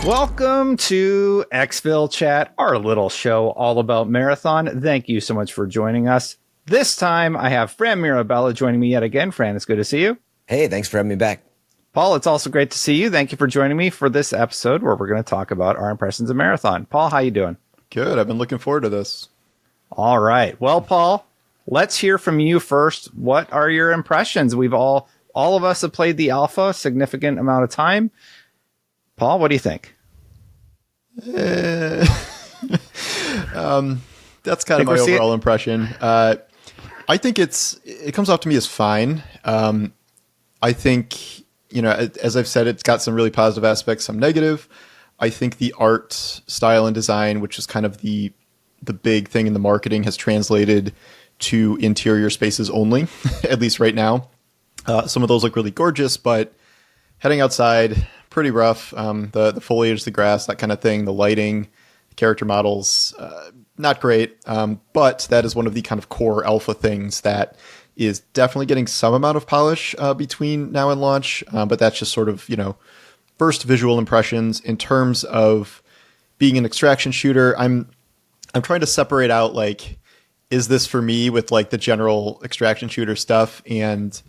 Welcome to Exfil Chat, our little show all about Marathon. Thank you so much for joining us. This time I have Fran Mirabella joining me yet again. Fran, it's good to see you. Hey, thanks for having me back. Paul, it's also great to see you. Thank you for joining me for this episode where we're going to talk about our impressions of Marathon. Paul, how you doing? Good. I've been looking forward to this. All right. Well, Paul, let's hear from you first. What are your impressions? We've all of us have played the alpha a significant amount of time. Paul, what do you think? That's kind of my overall impression. I think it comes off to me as fine. I think, as I've said, it's got some really positive aspects, some negative. I think the art style and design, which is kind of the big thing in the marketing, has translated to interior spaces only, at least right now. Some of those look really gorgeous, but heading outside, pretty rough. The foliage, the grass, that kind of thing, the lighting, the character models, not great. But that is one of the kind of core alpha things that is definitely getting some amount of polish between now and launch. But that's just sort of, first visual impressions. In terms of being an extraction shooter, I'm trying to separate out, like, is this for me with like the general extraction shooter stuff? And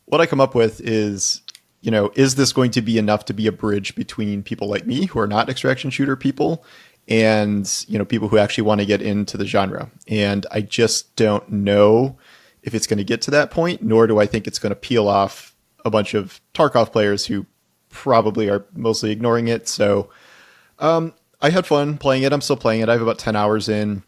what I come up with is, is this going to be enough to be a bridge between people like me who are not extraction shooter people and, people who actually want to get into the genre? And I just don't know if it's going to get to that point, nor do I think it's going to peel off a bunch of Tarkov players who probably are mostly ignoring it. So I had fun playing it. I'm still playing it. I have about 10 hours in,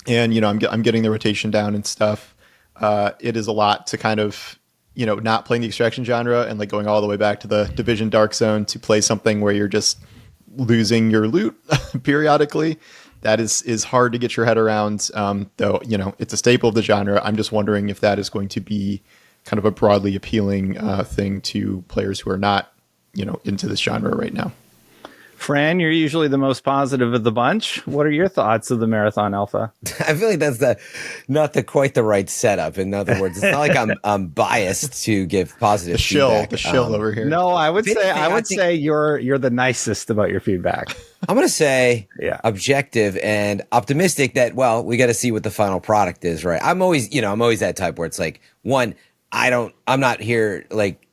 and, I'm getting the rotation down and stuff. It is a lot to kind of, not playing the extraction genre and like going all the way back to the Division Dark Zone to play something where you're just losing your loot periodically. That is hard to get your head around, though, it's a staple of the genre. I'm just wondering if that is going to be kind of a broadly appealing thing to players who are not, into this genre right now. Fran, you're usually the most positive of the bunch. What are your thoughts of the Marathon Alpha? I feel like that's not quite the right setup. In other words, it's not like I'm biased to give positive feedback. The shill over here. No, I would say you're the nicest about your feedback. I'm going to say objective and optimistic that, well, we got to see what the final product is, right? I'm always that type where it's like, one, I'm not here like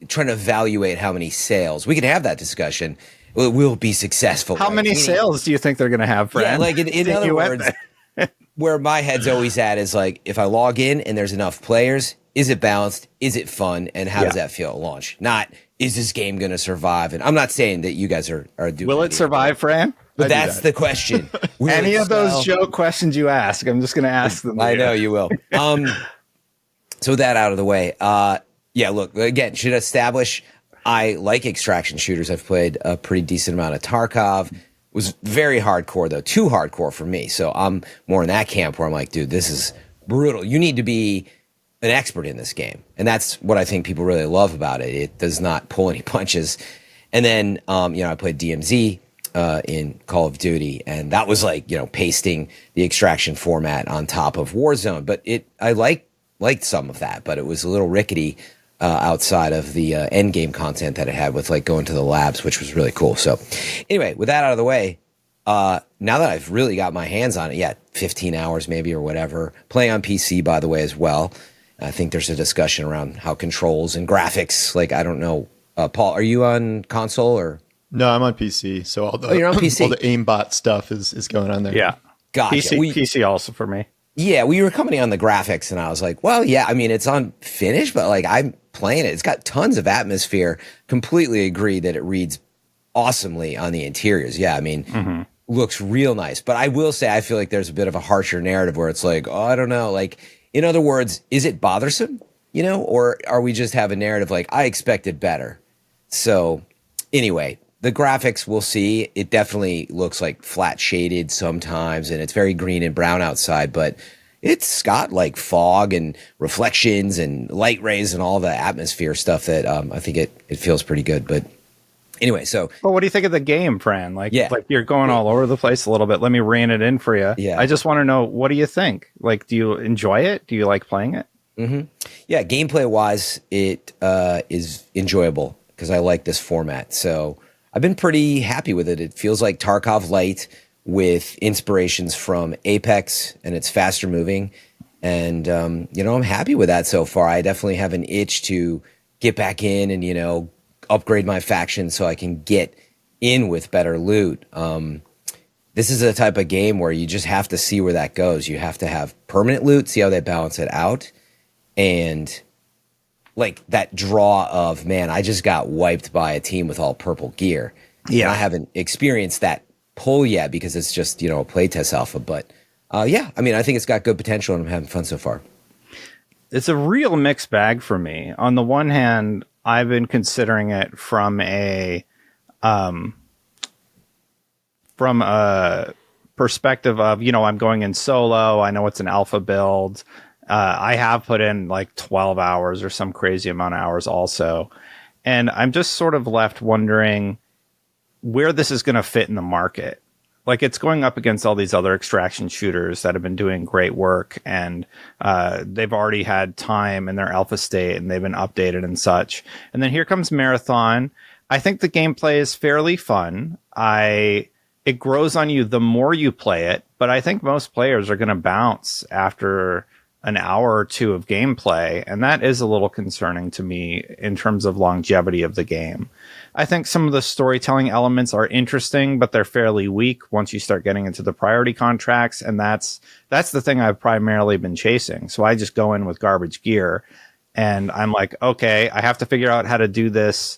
trying to evaluate how many sales. We can have that discussion. We'll be successful. How many sales do you think they're going to have, Fran? Yeah, like in other words, where my head's always at is like, if I log in and there's enough players, is it balanced? Is it fun? And how does that feel at launch? Not, is this game going to survive? And I'm not saying that you guys are doing Will it survive, Fran? But that's the question. Any of those joke questions you ask, I'm just going to ask them. I know you will. So with that out of the way, look, again, should establish I like extraction shooters. I've played a pretty decent amount of Tarkov. It was very hardcore, though. Too hardcore for me. So I'm more in that camp where I'm like, dude, this is brutal. You need to be an expert in this game. And that's what I think people really love about it. It does not pull any punches. And then, I played DMZ in Call of Duty. And that was like, pasting the extraction format on top of Warzone. But I liked some of that, but it was a little rickety outside of the end game content that it had with like going to the labs, which was really cool. So anyway, with that out of the way, now that I've really got my hands on it, 15 hours maybe or whatever, playing on PC, by the way, as well. I think there's a discussion around how controls and graphics, like, I don't know, Paul, are you on console or? No, I'm on PC. So you're on PC. All the aimbot stuff is going on there. Yeah. Gotcha. PC also for me. Yeah, we were coming on the graphics, and I was like, well, yeah, I mean, it's on finish, but like I'm playing it. It's got tons of atmosphere. Completely agree that it reads awesomely on the interiors. Yeah, I mean, looks real nice. But I will say I feel like there's a bit of a harsher narrative where it's like, oh, I don't know. Like, in other words, is it bothersome, or are we just have a narrative like, I expected better? So anyway, the graphics, we'll see. It definitely looks like flat shaded sometimes, and it's very green and brown outside, but it's got like fog and reflections and light rays and all the atmosphere stuff that I think it feels pretty good. But anyway, so. Well, what do you think of the game, Fran? Like you're going all over the place a little bit. Let me rein it in for you. Yeah. I just want to know, what do you think? Like, do you enjoy it? Do you like playing it? Mm-hmm. Yeah, gameplay wise, it is enjoyable because I like this format. So I've been pretty happy with it. It feels like Tarkov Light with inspirations from Apex, and it's faster moving. And, I'm happy with that so far. I definitely have an itch to get back in and, upgrade my faction so I can get in with better loot. This is a type of game where you just have to see where that goes. You have to have permanent loot, see how they balance it out. And like that draw of, man, I just got wiped by a team with all purple gear. Yeah. And I haven't experienced that pull yet because it's just, a playtest alpha. But I think it's got good potential and I'm having fun so far. It's a real mixed bag for me. On the one hand, I've been considering it from a perspective of, I'm going in solo. I know it's an alpha build. I have put in like 12 hours or some crazy amount of hours also. And I'm just sort of left wondering where this is going to fit in the market. Like, it's going up against all these other extraction shooters that have been doing great work, and they've already had time in their alpha state and they've been updated and such. And then here comes Marathon. I think the gameplay is fairly fun. It grows on you the more you play it, but I think most players are going to bounce after an hour or two of gameplay, and that is a little concerning to me in terms of longevity of the game. I think some of the storytelling elements are interesting, but they're fairly weak once you start getting into the priority contracts, and that's the thing I've primarily been chasing. So I just go in with garbage gear, and I'm like, okay, I have to figure out how to do this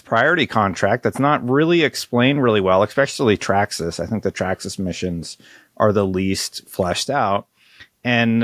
priority contract that's not really explained really well, especially Traxxas. I think the Traxxas missions are the least fleshed out. And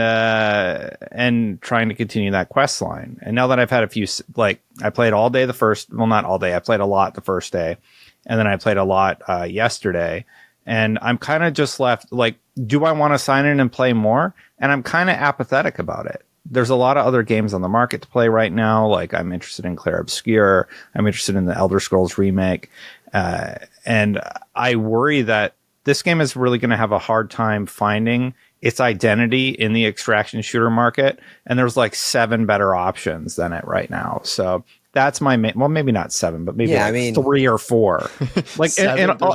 trying to continue that quest line. And now that I've had a few, I played all day not all day. I played a lot the first day, and then I played a lot yesterday. And I'm kind of just left do I want to sign in and play more? And I'm kind of apathetic about it. There's a lot of other games on the market to play right now. Like, I'm interested in Clair Obscur. I'm interested in the Elder Scrolls remake. And I worry that this game is really going to have a hard time finding its identity in the extraction shooter market. And there's 7 better options than it right now. So that's my well, maybe not 7, but maybe 3 or 4.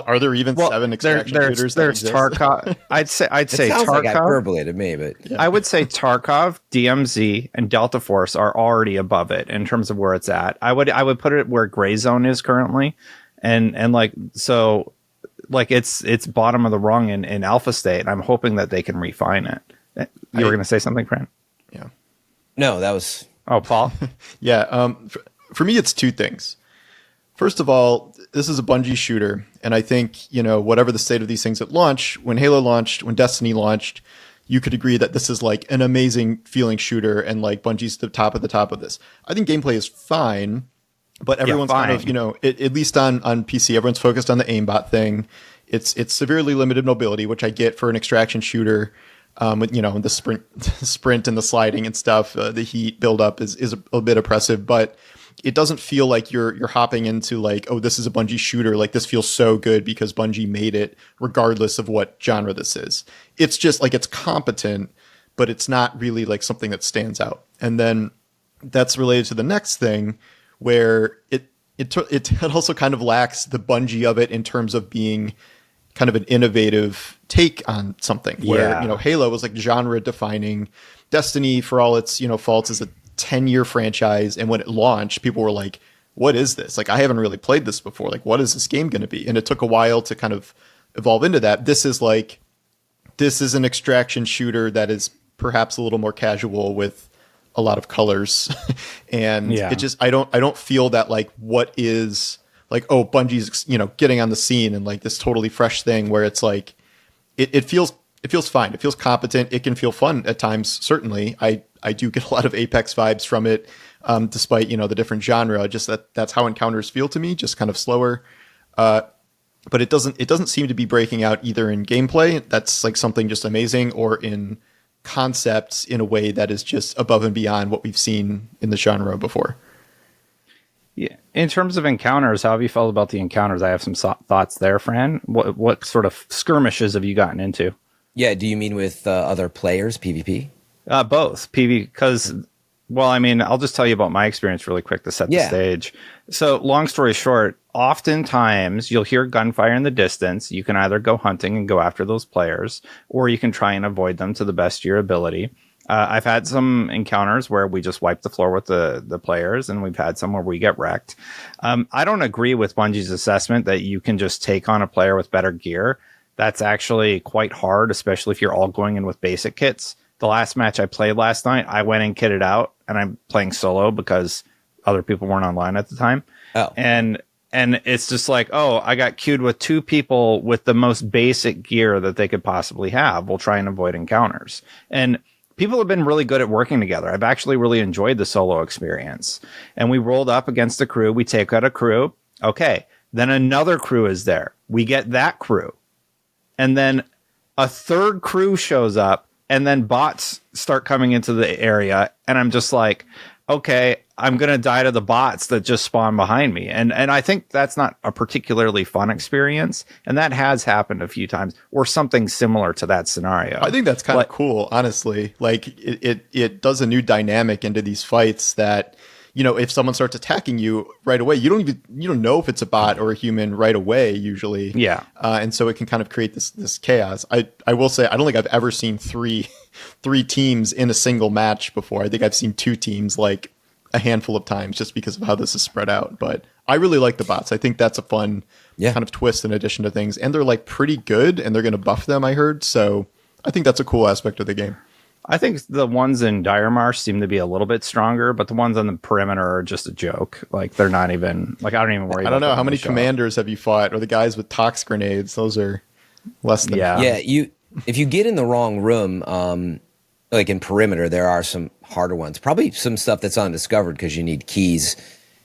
Are there even 7 extraction shooters? There's Tarkov. I'd say sounds Tarkov. Like hyperbole to me, but yeah. I would say Tarkov, DMZ, and Delta Force are already above it in terms of where it's at. I would put it where Gray Zone is currently, and it's bottom of the rung in alpha state, and I'm hoping that they can refine it. You were going to say something, Fran? Yeah. No, that was... Oh, Paul? Yeah. For me, it's 2 things. First of all, this is a Bungie shooter, and I think, whatever the state of these things at launch, when Halo launched, when Destiny launched, you could agree that this is an amazing feeling shooter, and Bungie's the top of this. I think gameplay is fine. But everyone's kind of, at least on PC, everyone's focused on the aimbot thing. It's severely limited mobility, which I get for an extraction shooter. With, the sprint and the sliding and stuff. The heat buildup is a bit oppressive, but it doesn't feel like you're hopping into oh, this is a Bungie shooter. This feels so good because Bungie made it, regardless of what genre this is. It's just it's competent, but it's not really something that stands out. And then that's related to the next thing, where it also kind of lacks the Bungie of it in terms of being kind of an innovative take on something. Where Halo was genre defining. Destiny, for all its faults, is a 10-year franchise, and when it launched, people were like, "What is this? I haven't really played this before. What is this game going to be?" And it took a while to kind of evolve into that. This is an extraction shooter that is perhaps a little more casual with a lot of colors. And it just, I don't feel that what is oh, Bungie's, getting on the scene and this totally fresh thing where it's it feels fine. It feels competent. It can feel fun at times. Certainly. I do get a lot of Apex vibes from it. Despite, the different genre, just that's how encounters feel to me, just kind of slower. But it doesn't seem to be breaking out either in gameplay. That's something just amazing, or in concepts in a way that is just above and beyond what we've seen in the genre before. Yeah. In terms of encounters, how have you felt about the encounters? I have some thoughts there, Fran. What sort of skirmishes have you gotten into? Yeah, do you mean with other players, PvP? Both. PvP, because Well, I mean, I'll just tell you about my experience really quick to set the Yeah. stage. So, long story short, oftentimes you'll hear gunfire in the distance. You can either go hunting and go after those players, or you can try and avoid them to the best of your ability. I've had some encounters where we just wipe the floor with the players, and we've had some where we get wrecked. I don't agree with Bungie's assessment that you can just take on a player with better gear. That's actually quite hard, especially if you're all going in with basic kits. The last match I played last night, I went and kitted out, and I'm playing solo because other people weren't online at the time. Oh. And it's just like, oh, I got queued with two people with the most basic gear that they could possibly have. We'll try and avoid encounters. And people have been really good at working together. I've actually really enjoyed the solo experience. And we rolled up against a crew. We take out a crew. Okay. Then another crew is there. We get that crew. And then a third crew shows up. And then bots start coming into the area, and I'm just like, okay, I'm going to die to the bots that just spawn behind me. And I think that's not a particularly fun experience. And that has happened a few times, or something similar to that scenario. I think that's kind of cool, honestly. Like it does a new dynamic into these fights that, you know, if someone starts attacking you right away, you don't know if it's a bot or a human right away usually. Yeah. And so it can kind of create this chaos. I will say I don't think I've ever seen three teams in a single match before. I think I've seen two teams like a handful of times just because of how this is spread out. But I really like the bots. I think that's a fun kind of twist in addition to things. And they're like pretty good, and they're going to buff them, I heard. So I think that's a cool aspect of the game. I think the ones in Dire Marsh seem to be a little bit stronger, but the ones on the perimeter are just a joke. Like, they're not even, like, I don't even worry about I don't know. How many show. commanders have you fought? Or the guys with tox grenades? Those are less than Yeah. Yeah, if you get in the wrong room, like in perimeter, there are some harder ones. Probably some stuff that's undiscovered because you need keys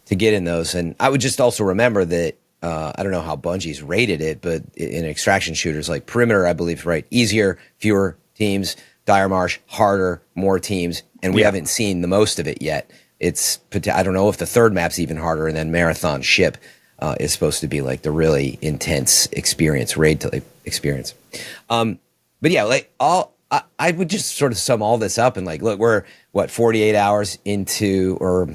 to get in those. And I would just also remember that I don't know how Bungie's rated it, but in extraction shooters like perimeter, I believe, right, easier, fewer teams. Dire Marsh, harder, more teams, and we haven't seen the most of it yet. I don't know if the third map's even harder, and then Marathon Ship is supposed to be like the really intense experience, raid experience. But yeah, like I would just sort of sum all this up and like, look, we're 48 hours into, or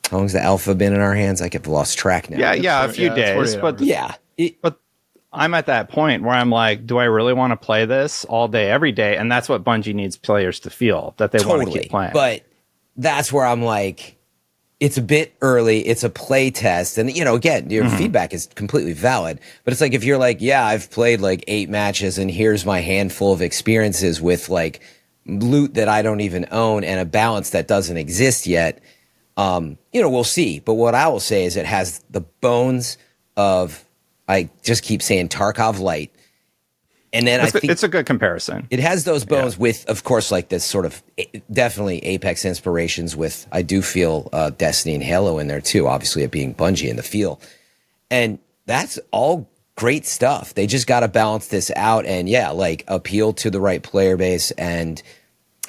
how long's the alpha been in our hands? I get lost track now. Yeah, a few days, but yeah, but I'm at that point where I'm like, do I really want to play this all day, every day? And that's what Bungie needs players to feel, that they want to keep playing. But that's where I'm like, it's a bit early. It's a play test. And, you know, again, your feedback is completely valid. But it's like, if you're like, yeah, I've played like 8 matches and here's my handful of experiences with like loot that I don't even own and a balance that doesn't exist yet, you know, we'll see. But what I will say is it has the bones of, I just keep saying Tarkov Light. And then I think it's a good comparison. It has those bones with, of course, like this sort of definitely Apex inspirations with, I do feel Destiny and Halo in there too, obviously it being Bungie in the feel. And that's all great stuff. They just got to balance this out and like appeal to the right player base and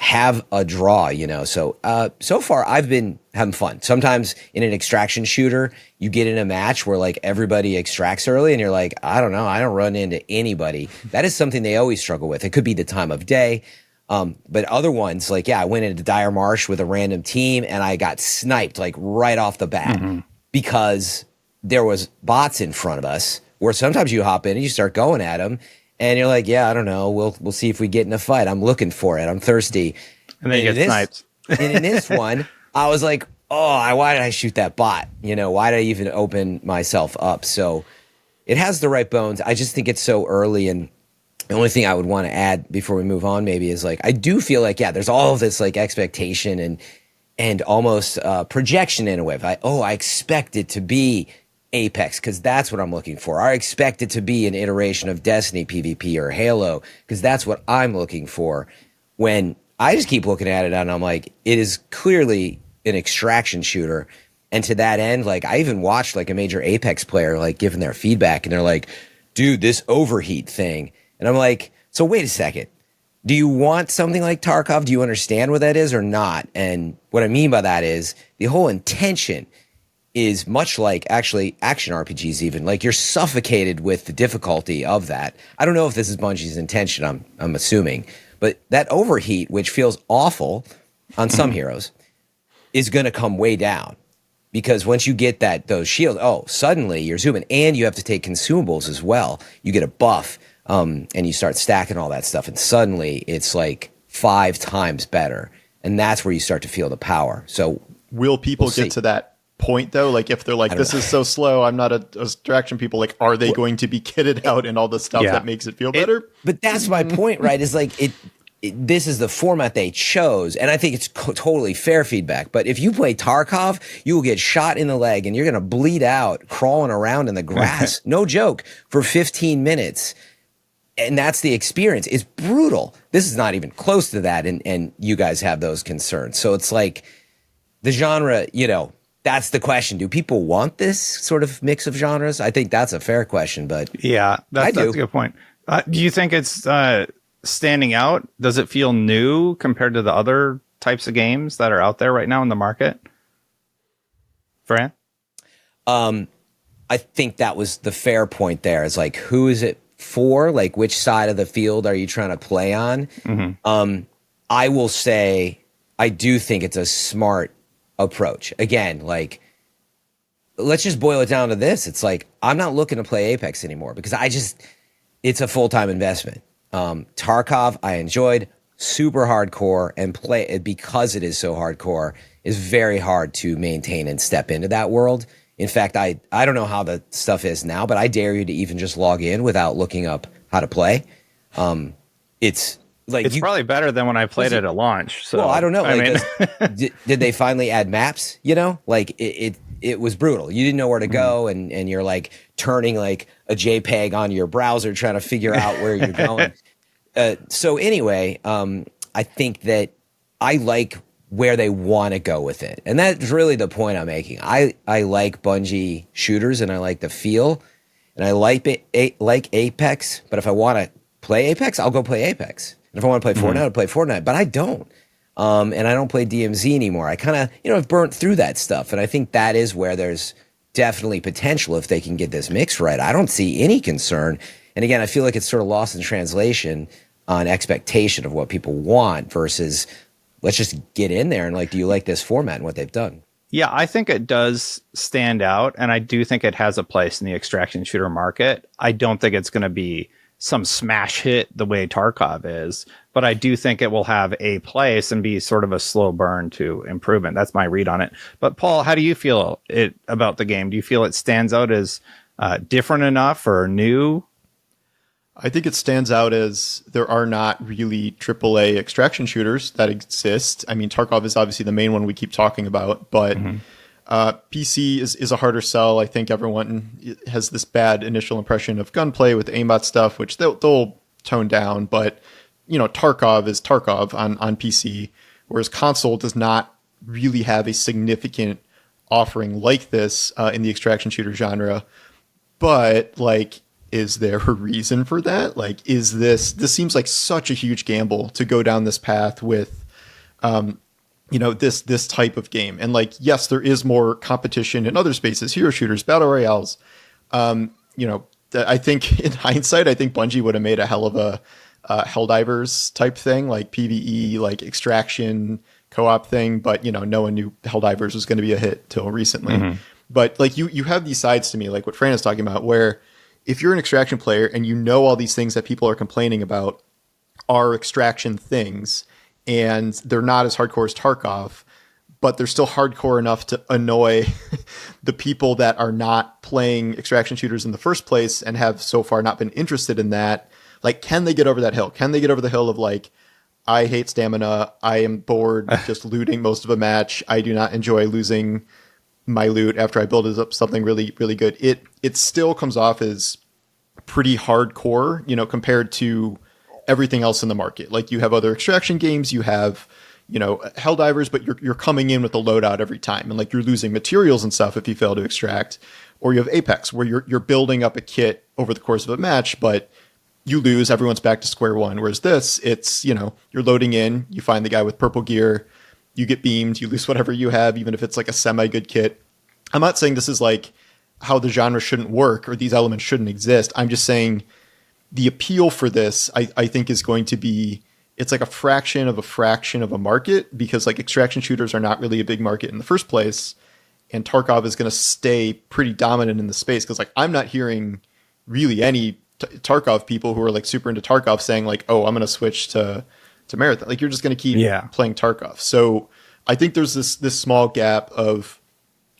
have a draw, you know. So so far I've been having fun. Sometimes in an extraction shooter, you get in a match where like everybody extracts early and you're like, I don't know, I don't run into anybody. That is something they always struggle with. It could be the time of day. But other ones, like, I went into Dire Marsh with a random team and I got sniped like right off the bat because there was bots in front of us, where sometimes you hop in and you start going at them. And you're like, yeah, I don't know. We'll see if we get in a fight. I'm looking for it. I'm thirsty. And then you get sniped. And in this one, I was like, oh, why did I shoot that bot? You know, why did I even open myself up? So it has the right bones. I just think it's so early. And the only thing I would want to add before we move on maybe is like, I do feel like, there's all of this like expectation and almost projection in a way. I expect it to be Apex, because that's what I'm looking for. I expect it to be an iteration of Destiny PvP or Halo, because that's what I'm looking for. When I just keep looking at it and I'm like, it is clearly an extraction shooter. And to that end, like, I even watched like a major Apex player like giving their feedback, and they're like, dude, this overheat thing. And I'm like, so wait a second. Do you want something like Tarkov? Do you understand what that is or not? And what I mean by that is the whole intention is much like actually action RPGs even. Like, you're suffocated with the difficulty of that. I don't know if this is Bungie's intention, I'm assuming. But that overheat, which feels awful on some heroes, is going to come way down. Because once you get those shields, suddenly you're zooming, and you have to take consumables as well. You get a buff, and you start stacking all that stuff, and suddenly it's like 5 times better, and that's where you start to feel the power. So, will people get to that point though? Like, if they're like, "This is so slow, I'm not a distraction," people like, are they going to be kitted out in all the stuff that makes it feel better? But that's my point, right? Is like this is the format they chose, and I think it's totally fair feedback. But if you play Tarkov, you will get shot in the leg, and you're going to bleed out crawling around in the grass. No joke, for 15 minutes. And that's the experience. It's brutal. This is not even close to that, and you guys have those concerns. So it's like the genre, that's the question. Do people want this sort of mix of genres? I think that's a fair question, but that's a good point. Do you think it's standing out? Does it feel new compared to the other types of games that are out there right now in the market? Fran? I think that was the fair point there. It's like, who is it for? Like, which side of the field are you trying to play on? Mm-hmm. I will say, I do think it's a smart approach. Again, like, let's just boil it down to this. It's like, I'm not looking to play Apex anymore because it's a full-time investment. Tarkov, I enjoyed, super hardcore, and play it because it is so hardcore is very hard to maintain and step into that world. In fact, I don't know how the stuff is now, but I dare you to even just log in without looking up how to play. It's like it's probably better than when I played it at launch. So well, I don't know. I mean, did they finally add maps? Like it was brutal. You didn't know where to go, and you're like turning like a JPEG on your browser trying to figure out where you're going. So anyway, I think that I like where they want to go with it, and that's really the point I'm making. I like Bungie shooters, and I like the feel, and I like Apex. But if I want to play Apex, I'll go play Apex. And if I want to play Fortnite, I'll play Fortnite. But I don't. And I don't play DMZ anymore. I kind of, have burnt through that stuff. And I think that is where there's definitely potential if they can get this mix right. I don't see any concern. And again, I feel like it's sort of lost in translation on expectation of what people want versus let's just get in there and like, do you like this format and what they've done? Yeah, I think it does stand out. And I do think it has a place in the extraction shooter market. I don't think it's going to be some smash hit the way Tarkov is, but I do think it will have a place and be sort of a slow burn to improvement. That's my read on it. But Paul, how do you feel about the game? Do you feel it stands out as different enough or new? I think it stands out as there are not really AAA extraction shooters that exist. I mean, Tarkov is obviously the main one we keep talking about, but PC is a harder sell. I think everyone has this bad initial impression of gunplay with aimbot stuff, which they'll tone down. But, Tarkov is Tarkov on PC, whereas console does not really have a significant offering like this in the extraction shooter genre. But, like, is there a reason for that? Like, this seems like such a huge gamble to go down this path with, this type of game. And like, yes, there is more competition in other spaces, hero shooters, battle royales. I think in hindsight, I think Bungie would have made a hell of a Helldivers type thing, like PvE, like extraction co-op thing. But, no one knew Helldivers was going to be a hit till recently. Mm-hmm. But like you have these sides to me, like what Fran is talking about, where if you're an extraction player and all these things that people are complaining about are extraction things, and they're not as hardcore as Tarkov, but they're still hardcore enough to annoy the people that are not playing extraction shooters in the first place and have so far not been interested in that. Like, can they get over that hill? Can they get over the hill of like, I hate stamina, I am bored just looting most of a match, I do not enjoy losing my loot after I build up something really, really good. It still comes off as pretty hardcore, compared to everything else in the market. Like, you have other extraction games, you have, Helldivers, but you're coming in with a loadout every time, and like you're losing materials and stuff if you fail to extract. Or you have Apex, where you're building up a kit over the course of a match, but you lose, everyone's back to square one. Whereas this, it's, you're loading in, you find the guy with purple gear, you get beamed, you lose whatever you have, even if it's like a semi-good kit. I'm not saying this is like how the genre shouldn't work or these elements shouldn't exist. I'm just saying the appeal for this, I think, is going to be it's like a fraction of a market, because like extraction shooters are not really a big market in the first place. And Tarkov is going to stay pretty dominant in the space, because like I'm not hearing really any Tarkov people who are like super into Tarkov saying like, oh, I'm going to switch to Marathon. Like you're just going to keep playing Tarkov. So I think there's this small gap of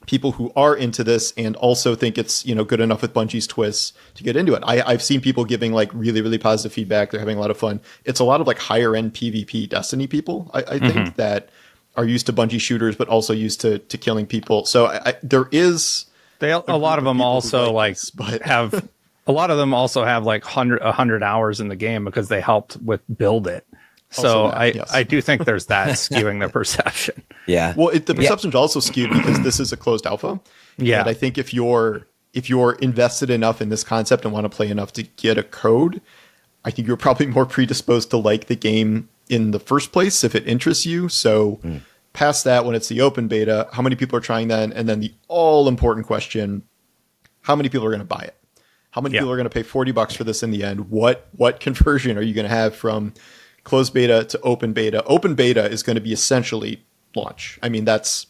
people who are into this and also think it's, you know, good enough with Bungie's twists to get into it. I've seen people giving like really, really positive feedback. They're having a lot of fun. It's a lot of like higher end PvP Destiny people, I think, that are used to Bungie shooters, but also used to killing people. So there is a lot of them also like this, but have a lot of them also have like 100 hours in the game because they helped with build it. So I do think there's that skewing the perception. Yeah. Well, the perception's also skewed because this is a closed alpha. Yeah. And I think if you're invested enough in this concept and want to play enough to get a code, I think you're probably more predisposed to like the game in the first place if it interests you. So past that, when it's the open beta, how many people are trying that? And then the all important question, how many people are going to buy it? How many people are going to pay $40 for this in the end? What conversion are you going to have from closed beta to open beta? Open beta is going to be essentially launch. I mean, that's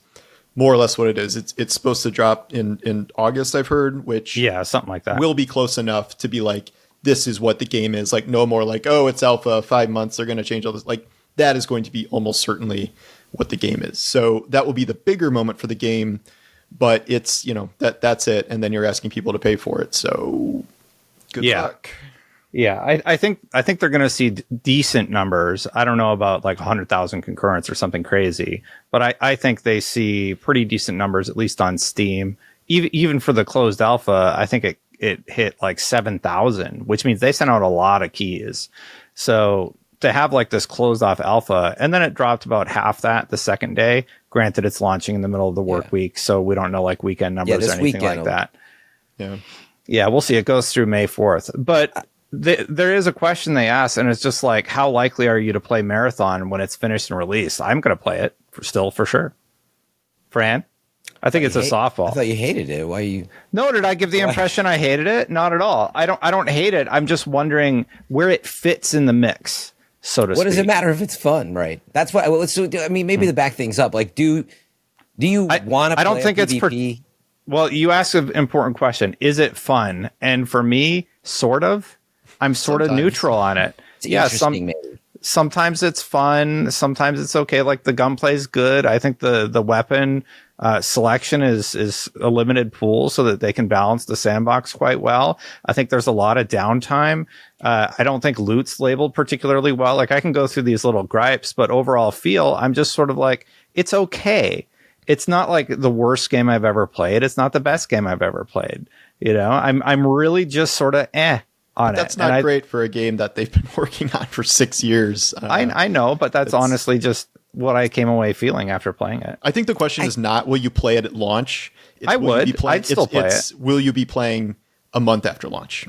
more or less what it is. It's supposed to drop in August, I've heard, which something like that will be close enough to be like, this is what the game is. Like no more like, oh, it's alpha, 5 months, they're going to change all this. Like that is going to be almost certainly what the game is. So that will be the bigger moment for the game, but it's, you know, that's it. And then you're asking people to pay for it. So good luck. Yeah, I think they're going to see decent numbers. I don't know about like 100,000 concurrents or something crazy, but I think they see pretty decent numbers, at least on Steam. Even for the closed alpha, I think it hit like 7,000, which means they sent out a lot of keys. So to have like this closed off alpha, and then it dropped about half that the second day. Granted, it's launching in the middle of the work week, so we don't know like weekend numbers or anything like that. Yeah, we'll see. It goes through May 4th, but there is a question they ask, and it's just like, how likely are you to play Marathon when it's finished and released? I'm going to play it for sure. Fran? I think it's a softball. I thought you hated it. Why you? No, did I give the impression I hated it? Not at all. I don't hate it. I'm just wondering where it fits in the mix, so to speak. What does it matter if it's fun, right? That's why. Well, I mean, maybe to back things up, like, do you want to? I don't think it's PvP? Well, you asked an important question. Is it fun? And for me, sort of. I'm sort of neutral on it. Sometimes it's fun. Sometimes it's okay. Like the gunplay is good. I think the weapon selection is a limited pool so that they can balance the sandbox quite well. I think there's a lot of downtime. I don't think loot's labeled particularly well. Like I can go through these little gripes, but overall feel, I'm just sort of like, it's okay. It's not like the worst game I've ever played. It's not the best game I've ever played. You know, I'm really just sort of That's not great for a game that they've been working on for 6 years. I know, but that's honestly just what I came away feeling after playing it. I think the question is not, will you play it at launch? I'd still play it. Will you be playing a month after launch?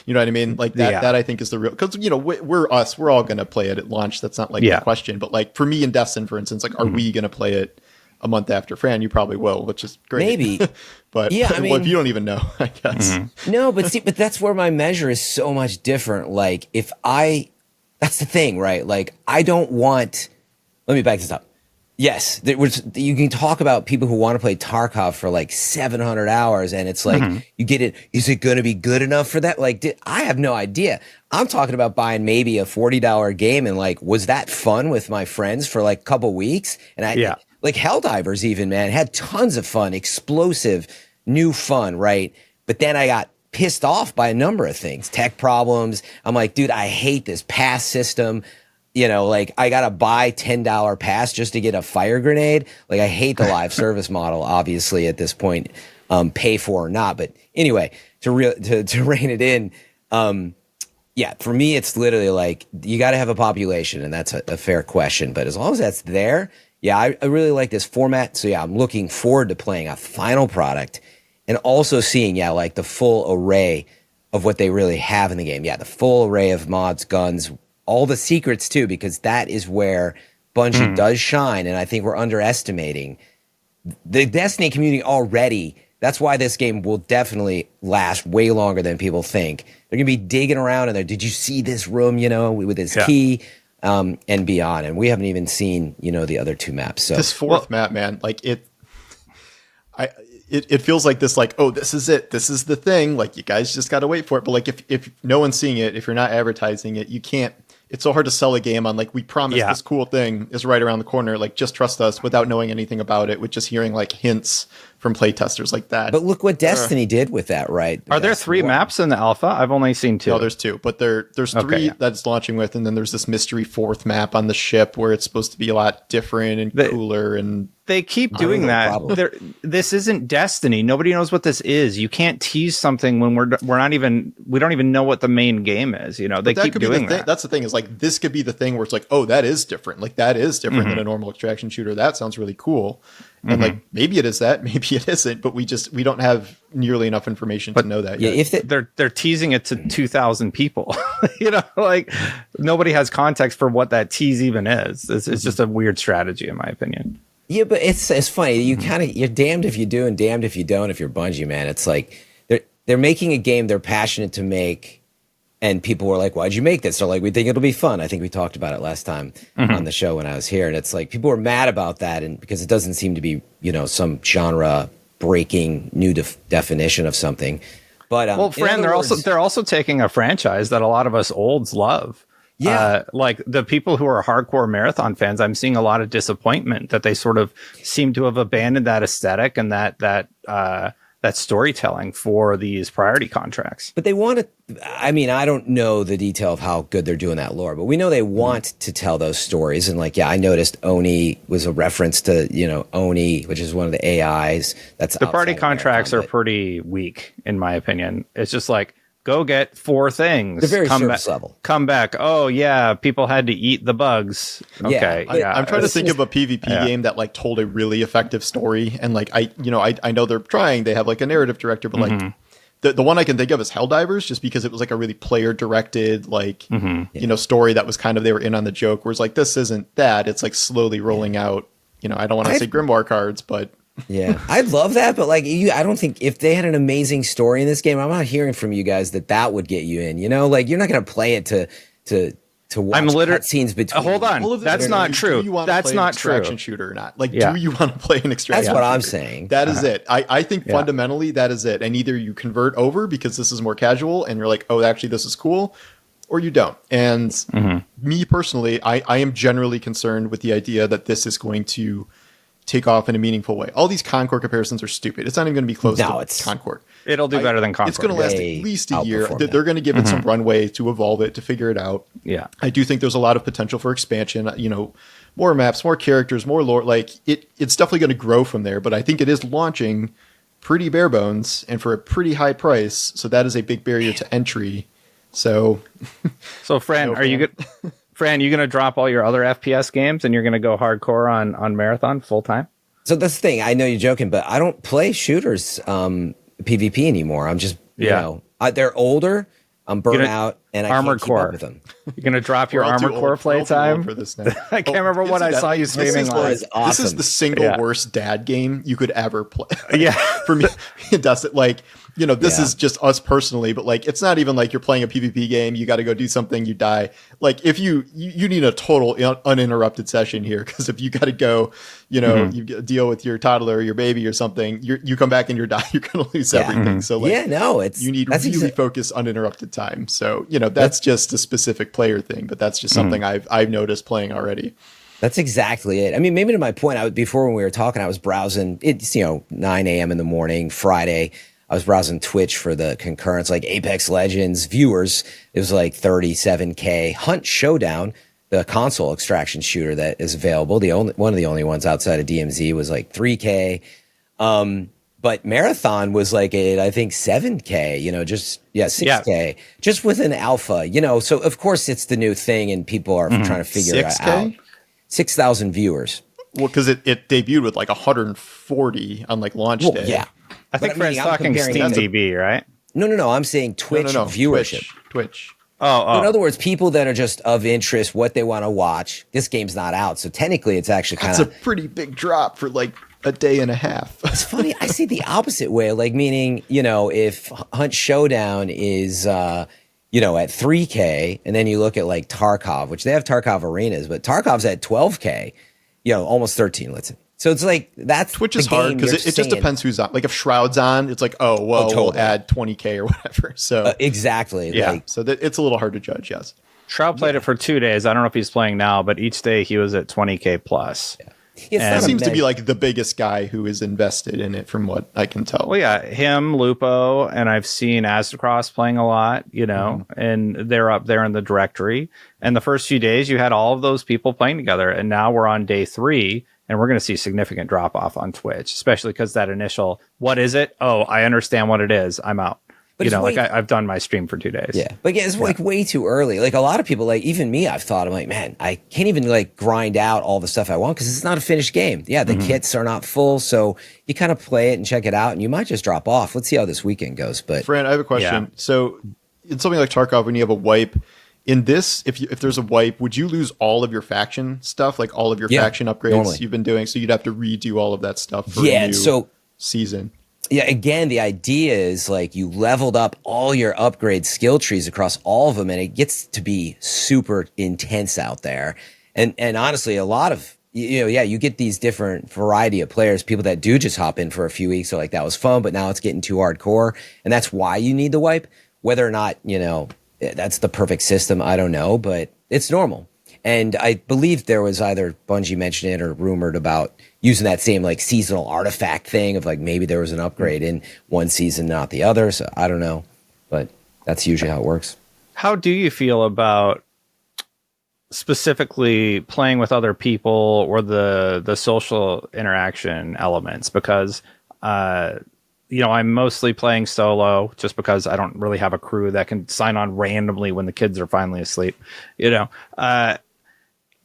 You know what I mean? Like that, that I think is the real, because, you know, we're all going to play it at launch. That's not like the question, but like for me and Destin, for instance, like, are we going to play it a month after? Fran, you probably will, which is great. Maybe. But yeah, I mean, well, if you don't even know, I guess. No, but that's where my measure is so much different. Like that's the thing, right? Like I don't want, let me back this up. Yes, you can talk about people who want to play Tarkov for like 700 hours and it's like, you get it. Is it going to be good enough for that? Like, I have no idea. I'm talking about buying maybe a $40 game and like, was that fun with my friends for like a couple weeks? And like Helldivers even, man, had tons of fun, explosive, new fun, right? But then I got pissed off by a number of things, tech problems. I'm like, dude, I hate this pass system. You know, like I got to buy $10 pass just to get a fire grenade. Like I hate the live service model, obviously at this point, pay for or not. But anyway, to rein it in, for me, it's literally like you got to have a population, and that's a fair question. But as long as that's there, I really like this format. So I'm looking forward to playing a final product and also seeing, like the full array of what they really have in the game. Yeah, the full array of mods, guns, all the secrets too, because that is where Bungie does shine. And I think we're underestimating the Destiny community already. That's why this game will definitely last way longer than people think. They're going to be digging around in there. Did you see this room, with this key? and beyond. And we haven't even seen, the other two maps. So this fourth map, man, like it feels like this, like, oh, this is it. This is the thing. Like, you guys just got to wait for it. But like, if no one's seeing it, if you're not advertising it, you can't. It's so hard to sell a game on, like, we promise this cool thing is right around the corner. Like, just trust us, without knowing anything about it, with just hearing like hints from playtesters like that. But look what Destiny did with that, right? Are there 3 maps in the alpha? I've only seen 2. No, there's 2, but there's 3 that it's launching with, and then there's this mystery 4th map on the ship where it's supposed to be a lot different and cooler. And they keep doing that. This isn't Destiny. Nobody knows what this is. You can't tease something when we don't even know what the main game is. They keep doing that. That's the thing, is like, this could be the thing where it's like, oh, that is different. Like, that is different than a normal extraction shooter. That sounds really cool. And like, maybe it is that, maybe it isn't, but we don't have nearly enough information to know that yet. If they're teasing it to 2,000 people, like, nobody has context for what that tease even is. It's just a weird strategy, in my opinion. Yeah, but it's funny. You're damned if you do and damned if you don't. If you're Bungie, man, it's like they're making a game they're passionate to make, and people were like, "Why'd you make this?" They're like, "We think it'll be fun." I think we talked about it last time on the show when I was here, and it's like people were mad about that, and because it doesn't seem to be some genre breaking new definition of something. But well, Fran, they're also taking a franchise that a lot of us olds love. Yeah. Like the people who are hardcore marathon fans, I'm seeing a lot of disappointment that they sort of seem to have abandoned that aesthetic and that storytelling for these priority contracts. But they want to, I mean, I don't know the detail of how good they're doing that lore, but we know they want to tell those stories. And like, yeah, I noticed Oni was a reference to, Oni, which is one of the AIs. That's the party contracts are pretty weak, in my opinion. It's just like, go get 4 things. They're very surface level. Come back. Oh yeah, people had to eat the bugs. Okay, yeah. I'm trying to think of a PvP game that like told a really effective story, and like I know they're trying. They have like a narrative director, but like the one I can think of is Helldivers, just because it was like a really player directed story that was kind of, they were in on the joke. Whereas like, this isn't that. It's like slowly rolling out. I don't want to say Grimoire cards, but. Yeah, I'd love that, but like I don't think if they had an amazing story in this game, I'm not hearing from you guys that would get you in. Like, you're not going to play it to watch scenes between. Hold on, that's not true. That's not true. Extraction shooter or not? Like, do you want to play an extraction? That's what shooter? I'm saying. That is it. I think fundamentally that is it. And either you convert over because this is more casual, and you're like, oh, actually this is cool, or you don't. And me personally, I am generally concerned with the idea that this is going to take off in a meaningful way. All these Concord comparisons are stupid. It's not even going to be close to Concord. It'll do better than Concord. It's going to last at least a year. They're going to give it some runway to evolve it, to figure it out. Yeah. I do think there's a lot of potential for expansion, more maps, more characters, more lore. Like, it's definitely going to grow from there, but I think it is launching pretty bare bones and for a pretty high price. So that is a big barrier to entry. So Fran, are you good? Fran, you going to drop all your other FPS games and you're going to go hardcore on Marathon full time? So that's the thing. I know you're joking, but I don't play shooters PvP anymore. I'm just, they're older. I'm burnt out, and I can't keep up with them. You're going to drop your Armored Core playtime? For this now. I can't remember what I saw you streaming on. Awesome. This is the single worst dad game you could ever play. Yeah. For me, it does it. Like, this is just us personally, but like, it's not even like you're playing a PvP game. You got to go do something, you die. Like, if you need a total uninterrupted session here, because if you got to go, you deal with your toddler or your baby or something, you come back and you're going to lose everything. So like, you need really focused, uninterrupted time. So, that's just a specific player thing, but that's just something I've noticed playing already. That's exactly it. I mean, maybe to my point, before when we were talking, I was browsing. It's 9 a.m. in the morning, Friday. I was browsing Twitch for the concurrence, like Apex Legends viewers. It was like 37K. Hunt Showdown, the console extraction shooter that is available, one of the only ones outside of DMZ, was like 3K. But Marathon was like I think 7K. 6K, just with an alpha. So of course it's the new thing, and people are trying to figure it out. 6,000 viewers. Well, because it debuted with like 140 on like launch day. Yeah. I think Fred's talking Steam TV, right? No. I'm saying Twitch viewership. Twitch. Oh. In other words, people that are just of interest, what they want to watch. This game's not out, so technically it's actually kind of... That's a pretty big drop for like a day and a half. It's funny. I see the opposite way, like meaning, if Hunt Showdown is... at 3K, and then you look at like Tarkov, which they have Tarkov arenas, but Tarkov's at 12K, almost 13, let's say. So it's like that's Twitch is hard because it just depends who's on. Like if Shroud's on, it's like, oh, well, totally. we'll add 20K or whatever. So exactly. yeah. Like, So it's a little hard to judge. Yes. Shroud played it for 2 days. I don't know if he's playing now, but each day he was at 20K plus. It seems to be like the biggest guy who is invested in it from what I can tell. Well, yeah, him, Lupo, and I've seen Aztecross playing a lot, and they're up there in the directory. And the first few days you had all of those people playing together. And now we're on day 3. And we're going to see significant drop off on Twitch, especially because that initial, what is it? Oh, I understand what it is. I'm out. But I've done my stream for 2 days. Yeah. But again, it's like way too early. Like a lot of people, like even me, I've thought, I'm like, man, I can't even like grind out all the stuff I want because it's not a finished game. Yeah. The kits are not full. So you kind of play it and check it out and you might just drop off. Let's see how this weekend goes. But Fran, I have a question. Yeah. So in something like Tarkov, when you have a wipe, in this, if there's a wipe, would you lose all of your faction stuff, like all of your faction upgrades normally. you've been doing? So you'd have to redo all of that stuff for a new season. Yeah, again, the idea is like you leveled up all your upgrade skill trees across all of them, and it gets to be super intense out there. And honestly, a lot of you get these different variety of players, people that do just hop in for a few weeks, so like that was fun, but now it's getting too hardcore, and that's why you need the wipe. Whether or not that's the perfect system, I don't know, but it's normal. And I believe there was either Bungie mentioned it or rumored about using that same like seasonal artifact thing of like maybe there was an upgrade in one season, not the other. So I don't know, but that's usually how it works. How do you feel about specifically playing with other people or the social interaction elements? Because I'm mostly playing solo just because I don't really have a crew that can sign on randomly when the kids are finally asleep.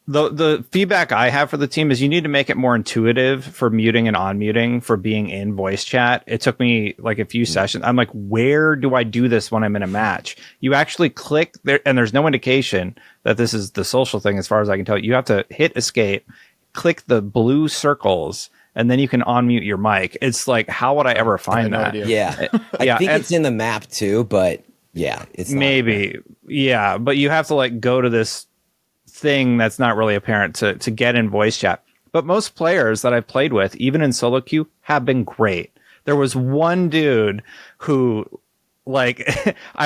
The feedback I have for the team is you need to make it more intuitive for muting and unmuting for being in voice chat. It took me like a few sessions. I'm like, where do I do this when I'm in a match? You actually click there, and there's no indication that this is the social thing as far as I can tell. You have to hit escape, click the blue circles, and then you can unmute your mic. It's like, how would I ever find that? Yeah. I think it's in the map too, but yeah, it's not maybe. Yeah, but you have to like go to this thing that's not really apparent to get in voice chat. But most players that I've played with, even in solo queue, have been great. There was one dude who like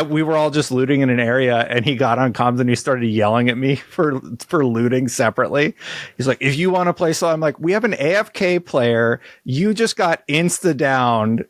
we were all just looting in an area and he got on comms and he started yelling at me for looting separately. He's like, if you want to play solo, I'm like, we have an AFK player. You just got insta downed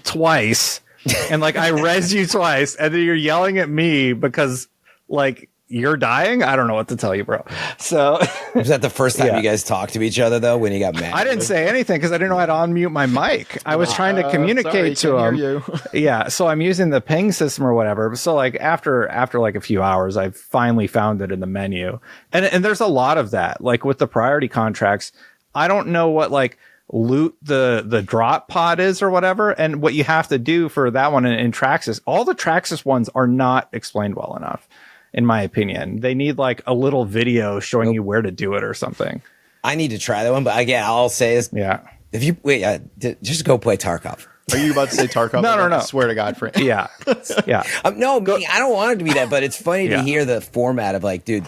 twice. And like I rezzed you twice and then you're yelling at me because like you're dying. I don't know what to tell you, bro. So was that the first time you guys talked to each other though, when you got mad? I didn't say anything because I didn't know how to unmute my mic. I was trying to communicate to him. Yeah. So I'm using the ping system or whatever. So like after like a few hours, I finally found it in the menu. And there's a lot of that. Like with the priority contracts, I don't know what like loot the drop pod is or whatever. And what you have to do for that one in Traxxas, all the Traxxas ones are not explained well enough. In my opinion, they need like a little video showing you where to do it or something. I need to try that one, but again, all I'll say is, if you just go play Tarkov. Are you about to say Tarkov? No. I swear to God, Frank. Yeah. No, I don't want it to be that, but it's funny to hear the format of like, dude,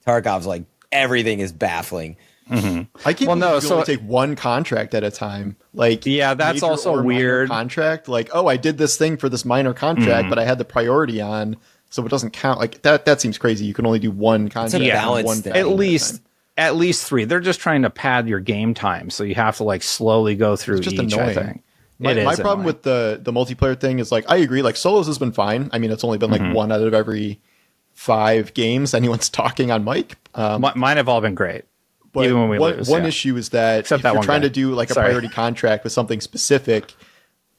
Tarkov's like everything is baffling. Mm-hmm. I can't believe you only take one contract at a time. Like, that's also weird. Contract, like, oh, I did this thing for this minor contract, but I had the priority on. So it doesn't count. Like that seems crazy. You can only do one contract. One thing at least 3. They're just trying to pad your game time, so you have to like slowly go through it's just each. Annoying. I think my problem with the multiplayer thing is like I agree. Like solos has been fine. I mean, it's only been like 1 out of every 5 games anyone's talking on mic. Mine have all been great. But even when we lose, one issue is that Except if that you're one trying guy. to do like a priority contract with something specific,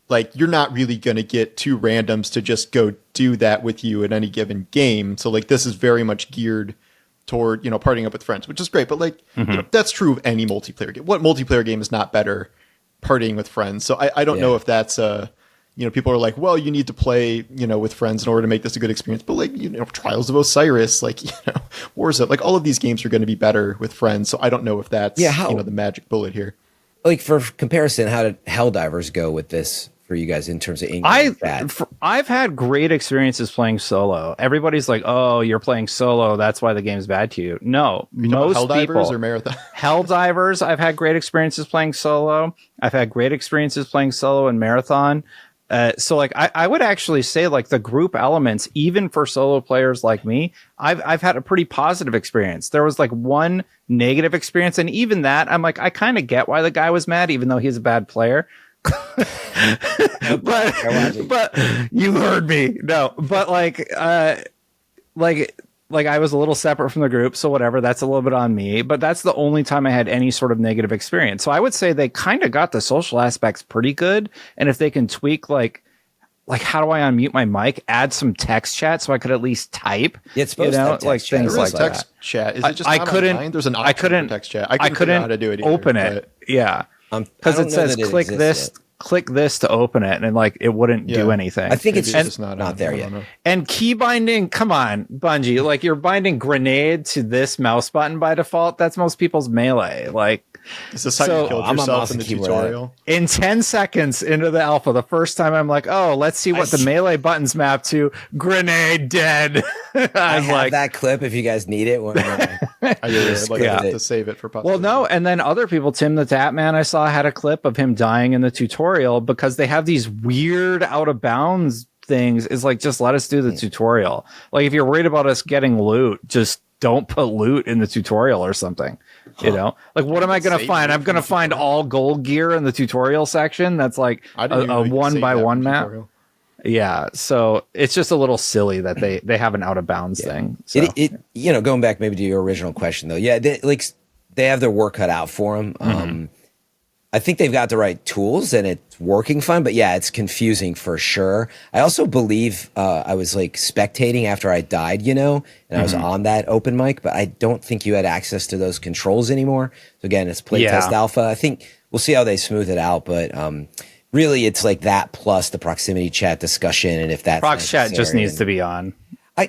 like you're not really going to get 2 randoms to just go do that with you in any given game. So like this is very much geared toward, partying up with friends, which is great. But like that's true of any multiplayer game. What multiplayer game is not better partying with friends? So I don't know if that's people are like, well, you need to play, with friends in order to make this a good experience. But like, Trials of Osiris, like, Warzone, like all of these games are going to be better with friends. So I don't know if that's, the magic bullet here. Like for comparison, how did Helldivers go with this for you guys in terms of English? I've had great experiences playing solo. Everybody's like, "Oh, you're playing solo. That's why the game's bad to you." No, most Helldivers people or Marathon. Helldivers. I've had great experiences playing solo. I've had great experiences playing solo in Marathon. So like I would actually say like the group elements, even for solo players like me, I've had a pretty positive experience. There was like one negative experience, and even that I'm like, I kind of get why the guy was mad, even though he's a bad player. but you heard me. No, but like I was a little separate from the group, so whatever, that's a little bit on me, but that's the only time I had any sort of negative experience. So I would say they kind of got the social aspects pretty good, and if they can tweak like how do I unmute my mic, add some text chat so I could at least type, it's supposed to have like chat. things like text that. chat. Is it just I not couldn't online? There's an option for text chat. I couldn't figure out how to do it either, open it. Yeah. Because it says click this, click this to open it, and like it wouldn't do anything. I think it's just not there yet. And key binding, come on, Bungie, like you're binding grenade to this mouse button by default. That's most people's melee. Like, is this how you killed yourself in the tutorial? In 10 seconds into the alpha, the first time I'm like, oh, let's see what the melee buttons map to. Grenade dead. I have like that clip if you guys need it. When, I would like to save it for possibility. Well, no, and then other people, Tim the Tatman, I saw had a clip of him dying in the tutorial because they have these weird out of bounds things. Is like, just let us do the tutorial. Like if you're worried about us getting loot, just don't put loot in the tutorial or something. You know, like what am I going to find? I'm going to find all gold gear in the tutorial section. That's like a 1x1 map. Tutorial. Yeah, so it's just a little silly that they have an out of bounds thing. So. It going back maybe to your original question though, yeah, they have their work cut out for them. I think they've got the right tools and it's working fine, but yeah, it's confusing for sure. I also believe I was like spectating after I died, and I was on that open mic, but I don't think you had access to those controls anymore. So again, it's playtest alpha. I think we'll see how they smooth it out, but really it's like that plus the proximity chat discussion, and if that's prox chat just needs to be on. I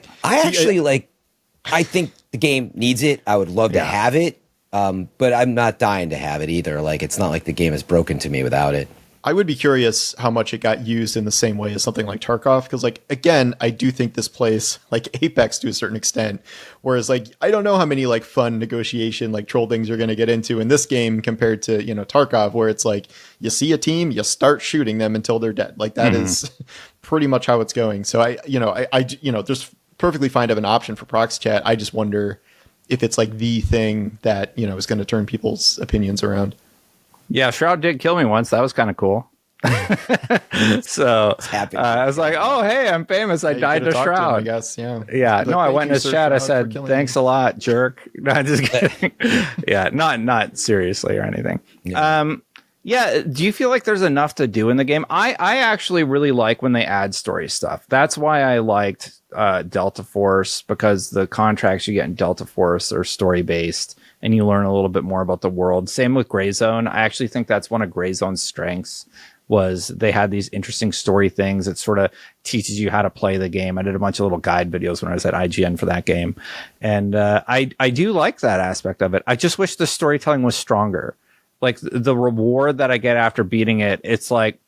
think the game needs it. I would love to have it. But I'm not dying to have it either. Like, it's not like the game is broken to me without it. I would be curious how much it got used in the same way as something like Tarkov. Because, like, again, I do think this plays like Apex to a certain extent. Whereas, like, I don't know how many, like, fun negotiation, like, troll things you're going to get into in this game compared to, Tarkov, where it's like, you see a team, you start shooting them until they're dead. Like, that is pretty much how it's going. So, I there's perfectly fine to have an option for prox chat. I just wonder if it's like the thing that, is going to turn people's opinions around. Yeah, Shroud did kill me once. That was kind of cool. So I was like, oh, hey, I'm famous. I died to Shroud. I guess, yeah. Yeah, no, I went in his chat. I said, thanks a lot, jerk. No, I'm just kidding. Yeah, not seriously or anything. Yeah, do you feel like there's enough to do in the game? I actually really like when they add story stuff. That's why I liked Delta Force, because the contracts you get in Delta Force are story based and you learn a little bit more about the world. Same with Gray Zone. I actually think that's one of Gray Zone's strengths, was they had these interesting story things that sort of teaches you how to play the game. I did a bunch of little guide videos when I was at IGN for that game. And I do like that aspect of it. I just wish the storytelling was stronger. Like the reward that I get after beating it, it's like,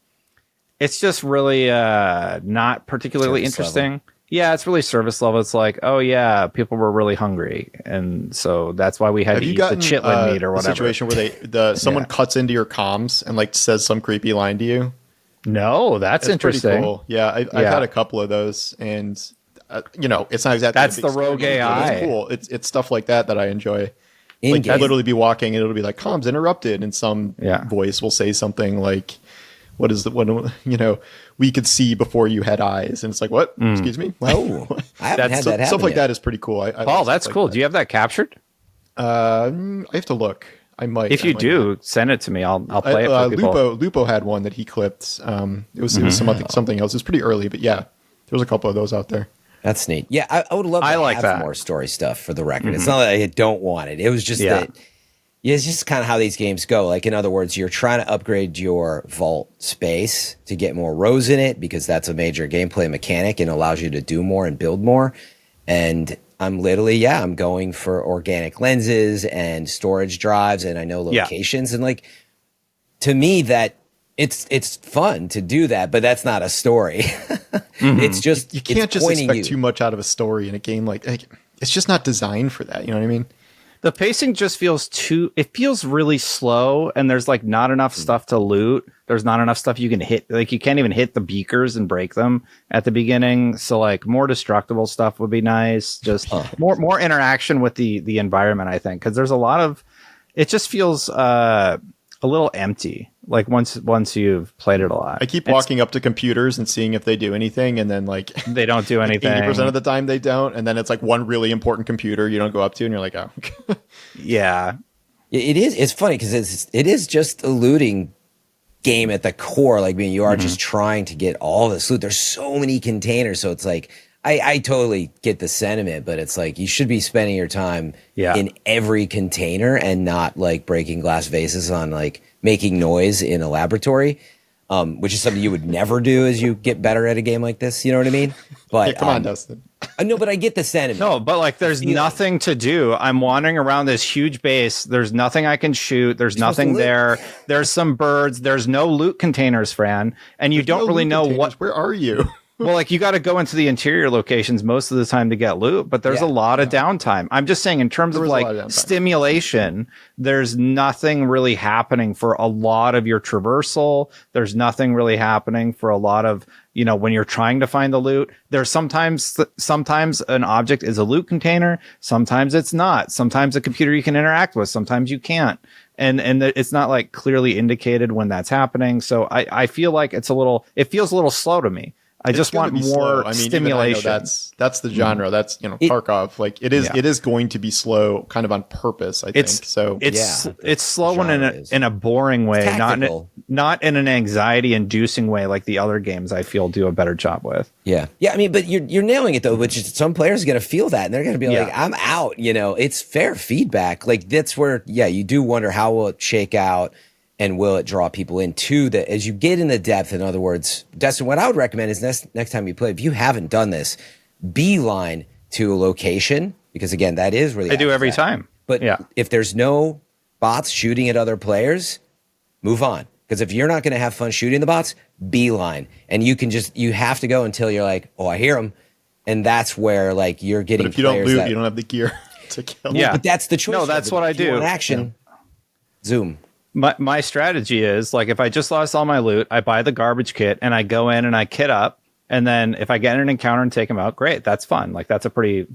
it's just really not particularly interesting. Level. Yeah, it's really service level. It's like, oh yeah, people were really hungry, and so that's why we had to eat the chitlin meat or whatever. A situation where someone cuts into your comms and like says some creepy line to you? No, that's interesting. Pretty cool. Yeah, I've had a couple of those, and it's not exactly that's the rogue AI. It's cool. It's stuff like that I enjoy. Like you'll literally be walking and it'll be like comms interrupted, and some voice will say something like, "What is the one? We could see before you had eyes," and it's like, "What? Excuse me?" Oh, I haven't had that happen stuff like yet. that is pretty cool. Paul, that's cool. Do you have that captured? I have to look. I might. If you do, send it to me. I'll play it for people. Lupo had one that he clipped. It was something else. It was pretty early, but yeah, there was a couple of those out there. That's neat. Yeah, I would love to have more story stuff, for the record. It's not that I don't want it. It was just that. Yeah, it's just kind of how these games go. Like, in other words, you're trying to upgrade your vault space to get more rows in it, because that's a major gameplay mechanic and allows you to do more and build more. And I'm literally, I'm going for organic lenses and storage drives, and I know locations. And like, to me, that it's fun to do that, but that's not a story. It's just You can't it's just pointing expect too much out of a story in a game like it's just not designed for that. You know what I mean? The pacing just feels it feels really slow, and there's like not enough stuff to loot. There's not enough stuff you can hit. Like you can't even hit the beakers and break them at the beginning. So like more destructible stuff would be nice. Just more interaction with the environment, I think, because there's a lot of, it just feels a little empty. Like once you've played it a lot. I keep walking up to computers and seeing if they do anything, and then like they don't do anything. 80% of the time they don't, and then it's like one really important computer you don't go up to, and you're like, oh. Yeah. It is. It's funny because it is just a looting game at the core. Like, I mean, you are just trying to get all this loot. There's so many containers, so it's like I totally get the sentiment, but it's like you should be spending your time in every container and not like breaking glass vases on like making noise in a laboratory, which is something you would never do as you get better at a game like this. You know what I mean? But Come on, Dustin. No, but I get the sentiment. No, but like there's nothing to do. I'm wandering around this huge base. There's nothing I can shoot. There's nothing there. There's some birds. There's no loot containers, Fran. And you don't really know what. Where are you? Well, like you got to go into the interior locations most of the time to get loot, but there's a lot of downtime. I'm just saying in terms of like stimulation, there's nothing really happening for a lot of your traversal. There's nothing really happening for a lot of, you know, when you're trying to find the loot. There's sometimes an object is a loot container. Sometimes it's not. Sometimes a computer you can interact with. Sometimes you can't. And it's not like clearly indicated when that's happening. So I feel like it feels a little slow to me. I just want more stimulation. That's the genre. That's, you know, Tarkov. Like it is going to be slow, kind of on purpose. I think so. It's slow in a boring way, not in an anxiety-inducing way like the other games I feel do a better job with. Yeah. I mean, but you're nailing it though. Which is, some players are going to feel that, and they're going to be like, "I'm out." You know, it's fair feedback. Like that's where, you do wonder how will it shake out. And will it draw people into that as you get in the depth? In other words, Destin, what I would recommend is next time you play, if you haven't done this, beeline to a location, because again, that is where I do every time. But if there's no bots shooting at other players, move on. Because if you're not going to have fun shooting the bots, beeline. And you have to go until you're like, oh, I hear them. And that's where like you're getting. But if you don't loot, you don't have the gear to kill. Yeah, but that's the choice. No, that's what I do. In action, zoom. My strategy is like if I just lost all my loot, I buy the garbage kit and I go in and I kit up, and then if I get in an encounter and take them out, great, that's fun. Like that's a pretty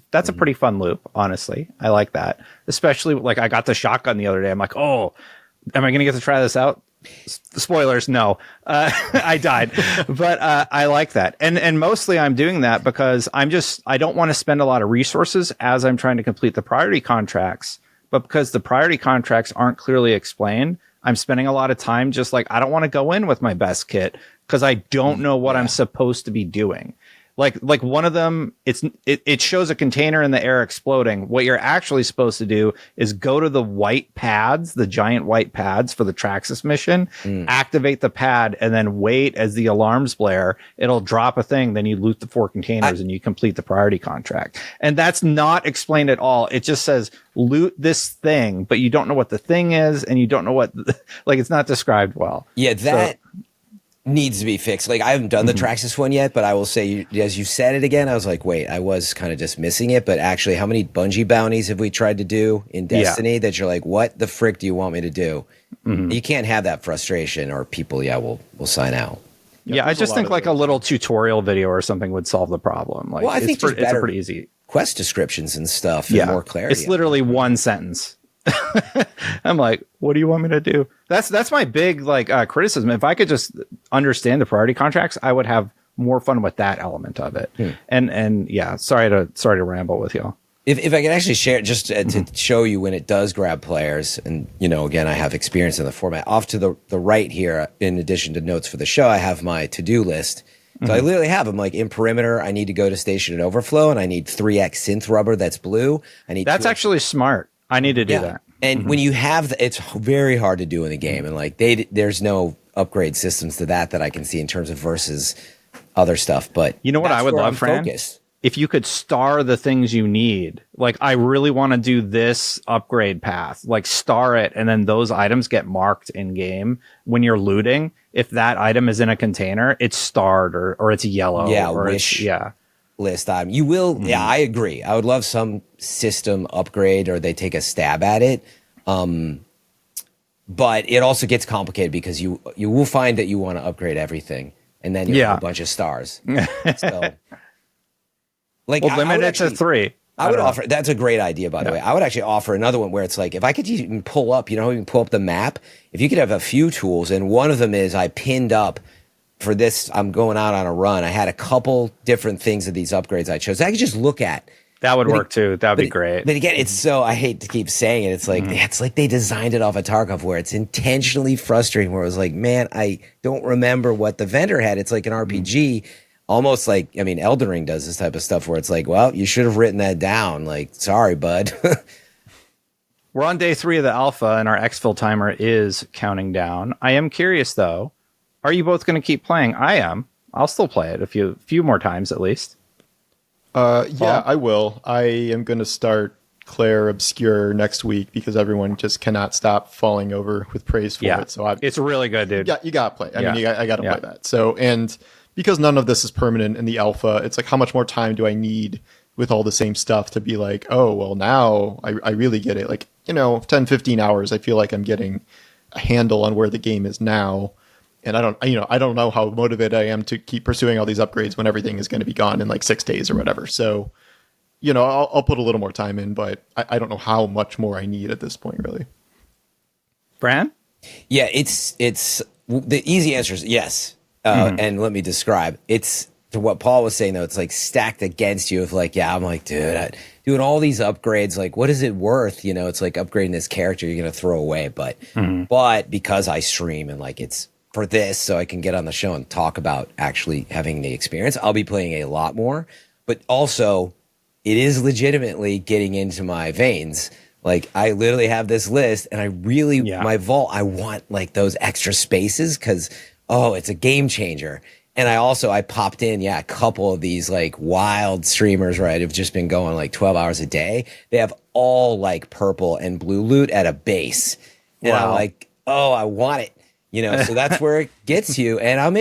fun loop. Honestly, I like that. Especially like I got the shotgun the other day. I'm like, oh, am I gonna get to try this out? Spoilers, no, I died, but I like that, and mostly I'm doing that because I don't want to spend a lot of resources as I'm trying to complete the priority contracts. But because the priority contracts aren't clearly explained, I'm spending a lot of time just like, I don't want to go in with my best kit because I don't know what I'm supposed to be doing. Like one of them, it shows a container in the air exploding. What you're actually supposed to do is go to the white pads, the giant white pads for the Traxxas mission, activate the pad, and then wait as the alarms blare. It'll drop a thing. Then you loot the 4 containers and you complete the priority contract. And that's not explained at all. It just says loot this thing, but you don't know what the thing is, and you don't know what, like it's not described well. Yeah, that needs to be fixed. Like I haven't done the Traxxas one yet, but I will say, as you said it again, I was like, wait, I was kind of dismissing it, but actually how many Bungie bounties have we tried to do in Destiny that you're like, what the frick do you want me to do? You can't have that frustration, or people will sign out. Yeah, I just think like a little tutorial video or something would solve the problem. Like, well, I think it's a pretty easy quest descriptions and stuff and more clarity. It's literally one sentence. I'm like, what do you want me to do? That's my big like criticism. If I could just understand the priority contracts, I would have more fun with that element of it. And yeah, sorry to ramble with y'all. If I can actually share just to show you when it does grab players, and you know, again, I have experience in the format. Off to the right here, in addition to notes for the show, I have my to-do list. So I literally have them like in perimeter. I need to go to station and overflow, and I need 3x synth rubber that's blue. That's actually smart. I need to do that. And when you have, it's very hard to do in the game. And like there's no upgrade systems to that I can see in terms of versus other stuff. But you know what I would love, Fran? if you could star the things you need, like I really want to do this upgrade path, like star it, and then those items get marked in game when you're looting. If that item is in a container, it's starred or it's yellow. Yeah, or wish. Yeah. List item. You will. Yeah, I agree. I would love some system upgrade, or they take a stab at it. But it also gets complicated because you will find that you want to upgrade everything, and then you have a bunch of stars. So, like, Well, limit it to 3. I would offer. That's a great idea, by the way. I would actually offer another one where it's like, if I could even pull up, you can pull up the map. If you could have a few tools, and one of them is I pinned up for this. I'm going out on a run. I had a couple different things of these upgrades I chose. I could just look at. That would work too. That would be great. But again, it's so, I hate to keep saying it. It's like they designed it off of Tarkov, where it's intentionally frustrating, where it was like, man, I don't remember what the vendor had. It's like an RPG, almost like, I mean, Elden Ring does this type of stuff where it's like, well, you should have written that down. Like, sorry, bud. We're on day 3 of the alpha, and our Exfil timer is counting down. I am curious, though. Are you both going to keep playing? I am. I'll still play it a few more times at least. Yeah, I will. I am going to start Claire Obscure next week because everyone just cannot stop falling over with praise for it. So it's really good, dude. Yeah, you got to play. I mean, I got to play that. So, and because none of this is permanent in the alpha, it's like, how much more time do I need with all the same stuff to be like, oh, well, now I really get it. Like, 10, 15 hours, I feel like I'm getting a handle on where the game is now. And I don't know how motivated I am to keep pursuing all these upgrades when everything is going to be gone in like 6 days or whatever. So, I'll put a little more time in, but I don't know how much more I need at this point, really. Fran? Yeah, it's the easy answer is yes. And let me describe. It's to what Paul was saying, though. It's like stacked against you of like, yeah, I'm like, dude, doing all these upgrades, like, what is it worth? It's like upgrading this character you're going to throw away. But because I stream and like it's for this, so I can get on the show and talk about actually having the experience, I'll be playing a lot more. But also, it is legitimately getting into my veins. Like, I literally have this list, and I really, my vault, I want like those extra spaces because, it's a game changer. And I popped in, a couple of these like wild streamers, right, who've just been going like 12 hours a day. They have all like purple and blue loot at a base. And I'm like, I want it. So that's where it gets you, and I'm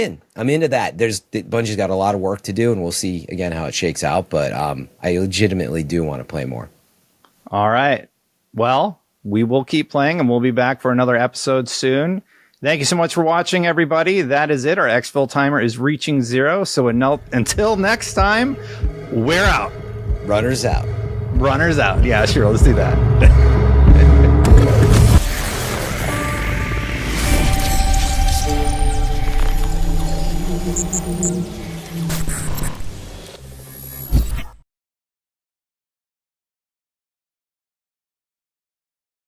into that. Bungie's got a lot of work to do, and we'll see again how it shakes out. But I legitimately do want to play more. All right. Well, we will keep playing, and we'll be back for another episode soon. Thank you so much for watching, everybody. That is it. Our Exfil timer is reaching 0. So until next time, we're out. Runners out. Runners out. Yeah, sure. Let's do that.